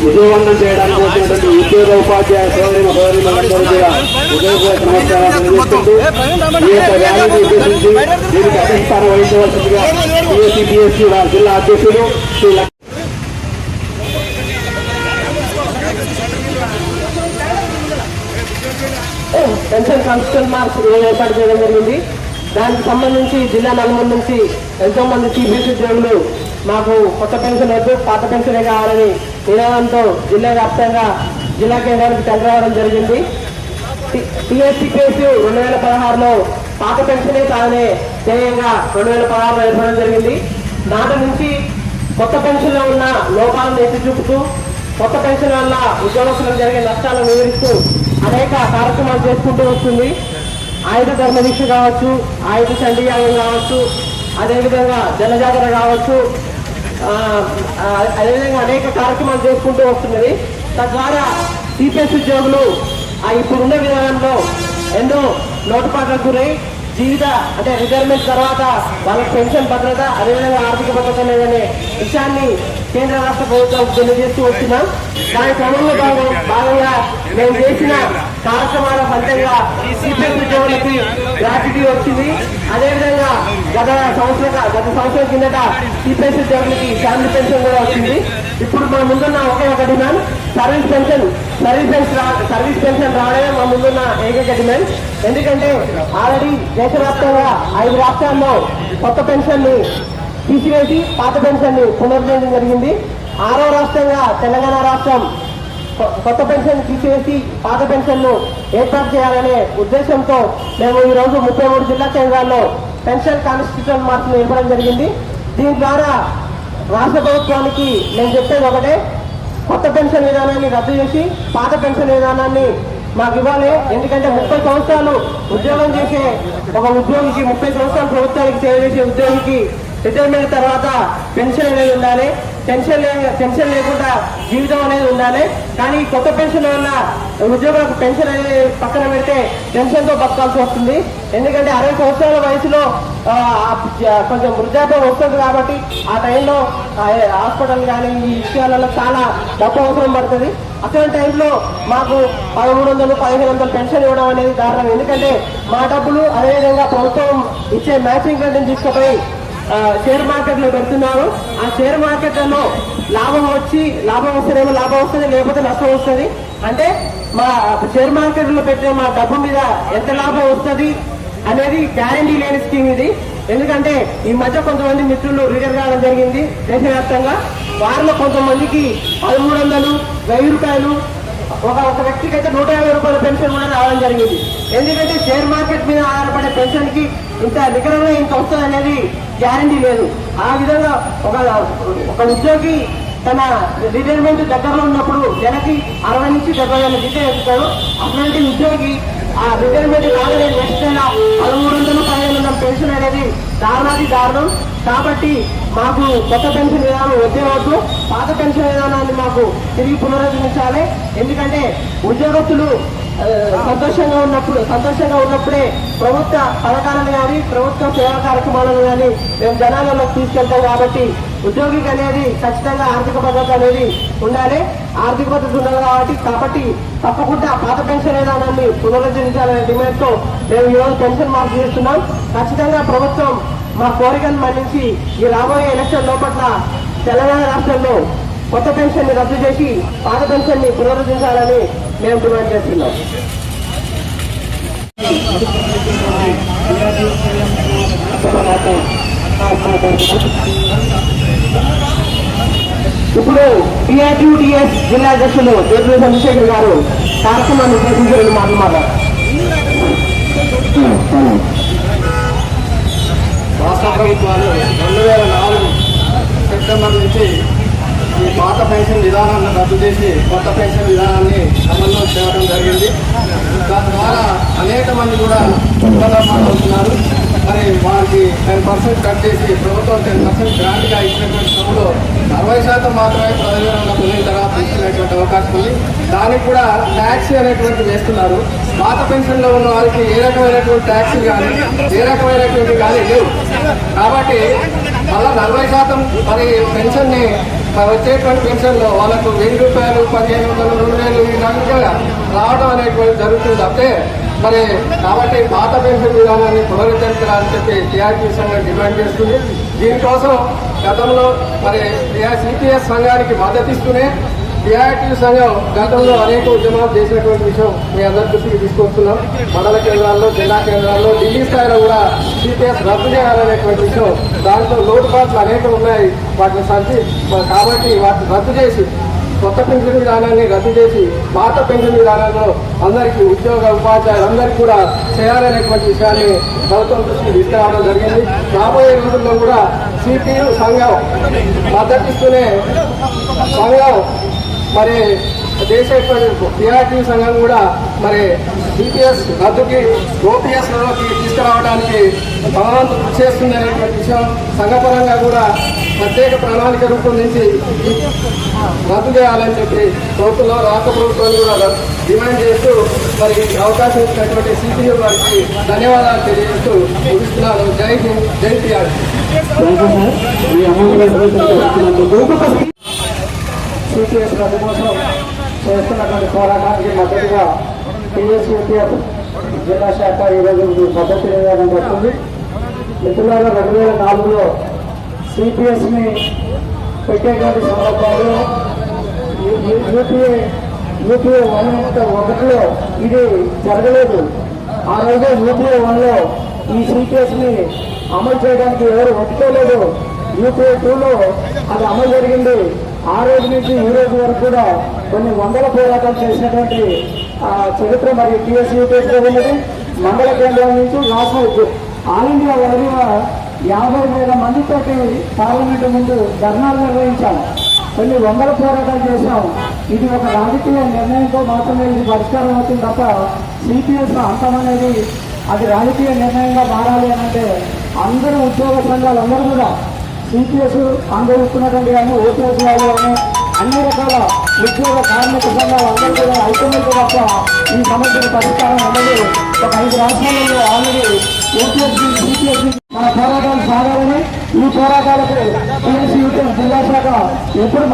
విజయవంతం చేయడానికి వచ్చినటువంటి ఉద్యోగ ఉపాధ్యాయ సోదరులందరూ కూడా ఉదయపూర్వక నమస్కారాలు తెలియజేస్తుంటూ ఈ యొక్క ర్యాలీని ఉద్దేశించి దీనికి అధిష్టానం వహించవలసిందిగా టీఎస్సీ జిల్లా అధ్యక్షులు శ్రీ పెన్షన్ కన్స్టల్ మార్క్స్ ఏర్పాటు చేయడం జరిగింది. దానికి సంబంధించి జిల్లా నలుగురు నుంచి ఎంతో మంది టీబీసీ ఉద్యోగులు మాకు కొత్త పెన్షన్ వద్దు, పాత పెన్షనే కావాలని నినాదంతో జిల్లా వ్యాప్తంగా జిల్లా కేంద్రానికి టెండర్ రావడం జరిగింది. టీఎస్సీ కేసు 2016లో పాత పెన్షనే కాదనే ధ్యేయంగా 2016లో ఏర్పడడం జరిగింది. నాటి నుంచి కొత్త పెన్షన్లో ఉన్న లోపాలను ఎత్తి చూపుతూ కొత్త పెన్షన్ వల్ల ఉద్యోగస్తులకు జరిగే నష్టాలను వివరిస్తూ అనేక కార్యక్రమాలు చేసుకుంటూ వస్తుంది. ఆయుధ ధర్మదీక్ష కావచ్చు, ఆయుధ చండీయాగం కావచ్చు, అదేవిధంగా జనజాగరణ కావచ్చు, అదేవిధంగా అనేక కార్యక్రమాలు చేసుకుంటూ వస్తున్నది. తద్వారా సిపిఎస్ ఉద్యోగులు ఇప్పుడున్న విధానంలో ఎన్నో లోటుపాట్లకు గురై జీవిత అంటే రిటైర్మెంట్ తర్వాత వాళ్ళకి పెన్షన్ భద్రత, అదేవిధంగా ఆర్థిక భద్రత లేదనే విషయాన్ని కేంద్ర రాష్ట్ర ప్రభుత్వం తెలియజేస్తూ వచ్చినాం. దాని క్రమంలో భాగంగా మేము చేసిన కార్యక్రమాల ఫలితంగా సిపిఎస్ ఉద్యోగులకి గ్రాట్యుటీ వచ్చింది. అదేవిధంగా గత సంవత్సరం కిందట సిపిఎస్ ఉద్యోగులకి ఫ్యామిలీ పెన్షన్ కూడా వచ్చింది. ఇప్పుడు మన ముందున్న ఒకే ఒక డిమాండ్ సర్వీస్ పెన్షన్ రావడమే మా ముందున్న ఏకైక డిమాండ్. ఎందుకంటే ఆల్రెడీ దేశవ్యాప్తంగా 5 రాష్ట్రాల్లో కొత్త పెన్షన్ ని తీసివేసి పాత పెన్షన్ ని పునరుద్ధరించడం జరిగింది. 6వ రాష్ట్రంగా తెలంగాణ రాష్ట్రం కొత్త పెన్షన్ తీసివేసి పాత పెన్షన్ ను ఏర్పాటు చేయాలనే ఉద్దేశంతో మేము ఈ రోజు 33 జిల్లా కేంద్రాల్లో పెన్షన్ కాన్స్టిట్యూషన్ మార్పును ఏర్పడడం జరిగింది. దీని ద్వారా రాష్ట్ర ప్రభుత్వానికి నేను చెప్పేది ఒకటే, కొత్త పెన్షన్ విధానాన్ని రద్దు చేసి పాత పెన్షన్ విధానాన్ని మాకు ఇవ్వాలి. ఎందుకంటే 30 సంవత్సరాలు ఉద్యోగం చేసే ఒక ఉద్యోగికి, 30 సంవత్సరాలు ప్రభుత్వానికి సేవ చేసే ఉద్యోగికి రిటైర్మెంట్ తర్వాత పెన్షన్ అనేది ఉండాలి. పెన్షన్ లేకుండా జీవితం అనేది ఉండాలి. కానీ కొత్త పెన్షన్ వల్ల ఉద్యోగులకు పెన్షన్ అనేది పక్కన పెడితే పెన్షన్తో బతకాల్సి వస్తుంది. ఎందుకంటే 60 సంవత్సరాల వయసులో కొంచెం వృద్ధాప్యం వస్తుంది కాబట్టి ఆ టైంలో హాస్పిటల్ కానీ ఈ విషయాలలో చాలా డబ్బు అవసరం పడుతుంది. అటువంటి టైంలో మాకు 1300, 1500 పెన్షన్ ఇవ్వడం అనేది దారుణం. ఎందుకంటే మా డబ్బులు అదేవిధంగా ప్రభుత్వం ఇచ్చే మ్యాచింగ్ గ్రాంట్ని తీసుకుపోయి షేర్ మార్కెట్ లో పెడుతున్నారు. ఆ షేర్ మార్కెట్లలో లాభం వస్తేనేమో లాభం వస్తుంది, లేకపోతే నష్టం వస్తుంది. అంటే మా షేర్ మార్కెట్ లో పెట్టిన మా డబ్బు మీద ఎంత లాభం వస్తుంది అనేది గ్యారంటీ లేని స్కీమ్ ఇది. ఎందుకంటే ఈ మధ్య కొంతమంది మిత్రులు రిటైర్ కావడం జరిగింది దేశవ్యాప్తంగా. వారిలో కొంతమందికి 1300, 1000 రూపాయలు, ఒక వ్యక్తికి అయితే 150 రూపాయల పెన్షన్ కూడా రావడం జరిగింది. ఎందుకంటే షేర్ మార్కెట్ మీద ఆధారపడే పెన్షన్ కి ఇంత నికరంగా ఇంత వస్తుంది అనేది గ్యారంటీ లేదు. ఆ విధంగా ఒక ఉద్యోగి తన రిటైర్మెంట్ దగ్గరలో ఉన్నప్పుడు నెలకి 60 నుంచి 70 వేల జీతం ఇస్తాడు. అట్లాంటి ఉద్యోగి ఆ రిటైర్మెంట్ కాగానే నెక్స్ట్ నెల 1300, 1500 పెన్షన్ అనేది దారుణం. కాబట్టి మాకు కొత్త పెన్షన్ విధానం వద్దు, పాత పెన్షన్ విధానాన్ని మాకు తిరిగి పునరుద్ధరించాలి. ఎందుకంటే ఉద్యోగస్తులు సంతోషంగా ఉన్నప్పుడే ప్రభుత్వ పథకాలను కానీ ప్రభుత్వ సేవా కార్యక్రమాలను కానీ మేము జనాలలో తీసుకెళ్తాం. కాబట్టి ఉద్యోగికి అనేది ఖచ్చితంగా ఆర్థిక భద్రత అనేది ఉండాలి. ఆర్థిక భద్రత ఉండాలి కాబట్టి తప్పకుండా పాత పెన్షన్ విధానాన్ని పునరుద్ధరించాలనే డిమాండ్తో మేము ఈరోజు పెన్షన్ మార్పు చేస్తున్నాం. ఖచ్చితంగా ప్రభుత్వం మా కోరికను మన్నించి ఈ రాబోయే ఎలక్షన్ లోపల తెలంగాణ రాష్ట్రంలో కొత్త పెన్షన్ ని రద్దు చేసి పాత పెన్షన్ ని పునరుద్ధరించాలని మేము డిమాండ్ చేస్తున్నాం. ఇప్పుడు టీఆర్టీయూటీఎస్ జిల్లా అధ్యక్షులు దేవి చంద్రశేఖర్ గారు కార్యక్రమాన్ని ఉద్దేశించి మాట్లాడారు. రాష్ట్ర ప్రభుత్వాలు 2004 సెప్టెంబర్ నుంచి ఈ పాత పెన్షన్ విధానాన్ని రద్దు చేసి కొత్త పెన్షన్ విధానాన్ని అమల్లో చేయడం జరిగింది. దాని ద్వారా అనేక మంది కూడా ఉపలాభాలు అవుతున్నారు. మరి వారికి 10% కట్ చేసి ప్రభుత్వం 10% గ్రాంట్గా ఇచ్చినటువంటి సమయంలో 60% మాత్రమే ప్రజలను పొందిన తర్వాత తీసుకునేటువంటి అవకాశం ఉంది. దానికి కూడా ట్యాక్స్ అనేటువంటి వేస్తున్నారు. పాత పెన్షన్లో ఉన్న వారికి ఏ రకమైనటువంటి ట్యాక్స్ కానీ ఏ రకమైనటువంటి కానీ లేవు. కాబట్టి మళ్ళీ 40% మరి పెన్షన్ని వచ్చేటువంటి పెన్షన్లో వాళ్ళకు 1000 రూపాయలు 1500 2000 ఈ రకంగా రావడం అనేటువంటి జరుగుతుంది తప్పితే మరి కాబట్టి పాత పెన్షన్ విధానాన్ని పునరుద్ధరించాలని చెప్పి టీఆర్పీ సంఘం డిమాండ్ చేస్తుంది. దీనికోసం గతంలో మరి సిపిఎస్ సంఘానికి మద్దతు ఇస్తూనే టీఆర్పీ సంఘం గతంలో అనేక ఉద్యమాలు చేసినటువంటి విషయం మీ అందరి దృష్టికి తీసుకొస్తున్నాం. మండల కేంద్రాల్లో, జిల్లా కేంద్రాల్లో, ఢిల్లీ స్థాయిలో కూడా సిపిఎస్ రద్దు చేయాలనేటువంటి విషయం, దాంట్లో లోటుపాట్లు అనేకం ఉన్నాయి. వాటిని కాబట్టి వాటిని రద్దు చేసి కొత్త పెన్షన్ విధానాన్ని రద్దు చేసి పాత పెన్షన్ విధానంలో అందరికీ ఉద్యోగ ఉపాధ్యాయులు అందరికీ కూడా చేయాలనేటువంటి విషయాన్ని ప్రభుత్వం దృష్టికి తీసుకురావడం జరిగింది. రాబోయే రోజుల్లో కూడా సిపియు సంఘం మద్దతిస్తూనే సంఘం మరి చేసేటువంటి టీఆర్టీ సంఘం కూడా మరి సిపిఎస్ రద్దుకి ఓపీఎస్లోకి తీసుకురావడానికి భగవంతు కృషి చేస్తుందనేటువంటి విషయం సంఘపరంగా కూడా ప్రత్యేక ప్రణాళిక రూపొందించి రద్దు చేయాలని చెప్పి ప్రభుత్వంలో రాష్ట్ర ప్రభుత్వాన్ని కూడా డిమాండ్ చేస్తూ మరి అవకాశం ఇచ్చినటువంటి సిపియు వారికి ధన్యవాదాలు తెలియజేస్తూ ముగిస్తున్నాను. జై హింద్, జై టీఆర్టీ. సిపిఎస్ రద్దు కోసం చేస్తున్నటువంటి పోరాటానికి మద్దతుగా టీఎస్యూపీఎఫ్ జిల్లా శాఖ ఈరోజు మద్దతు తెలియజేయడం జరుగుతుంది. మిత్రులారా, 2004లో సిపిఎస్ని పెట్టేటువంటి సందర్భంలో యూపీఏ 1లో ఇది జరగలేదు. ఆ రోజు యూపీఏ 1లో ఈ సిపిఎస్ని అమలు చేయడానికి ఎవరు ఒప్పుకోలేదు. యూపీఏ 2లో అది అమలు జరిగింది. ఆ రోజు నుంచి ఈ రోజు వరకు కూడా కొన్ని వందల పోరాటాలు చేసినటువంటి చరిత్ర మరియు టీఎస్యూపీఎస్లో ఉన్నది. మండల కేంద్రం నుంచి రాష్ట్ర ఆల్ ఇండియా వరకు 50,000 మందితోటి పార్లమెంటు ముందు ధర్నాలు నిర్వహించాం. కొన్ని వందల పోరాటాలు చేశాం. ఇది ఒక రాజకీయ నిర్ణయంతో మాత్రమే ఇది పరిష్కారం అవుతుంది తప్ప సిపిఎస్ అంతం అనేది అది రాజకీయ నిర్ణయంగా మారాలి అంటే అందరూ ఉద్యోగ సంఘాలు అందరూ కూడా సిపిఎస్ ఆందోళిస్తున్నటువంటి కానీ ఓపీఎస్ వాళ్ళు కానీ అన్ని రకాల ఉద్యోగ కార్మిక సంఘాలు అందరూ కూడా ఐక్యమత్య తప్ప ఈ సమస్యకు పరిష్కారం అనేది ఒక 5 రాష్ట్రాలలో ఆల్రెడీ ఓపీఎస్ సిపిఎస్ మన పోరాటాలు సాగాలని ఈ పోరాటాలకు టీఎస్యూపీఎస్ జిల్లా శాఖ ఎప్పుడు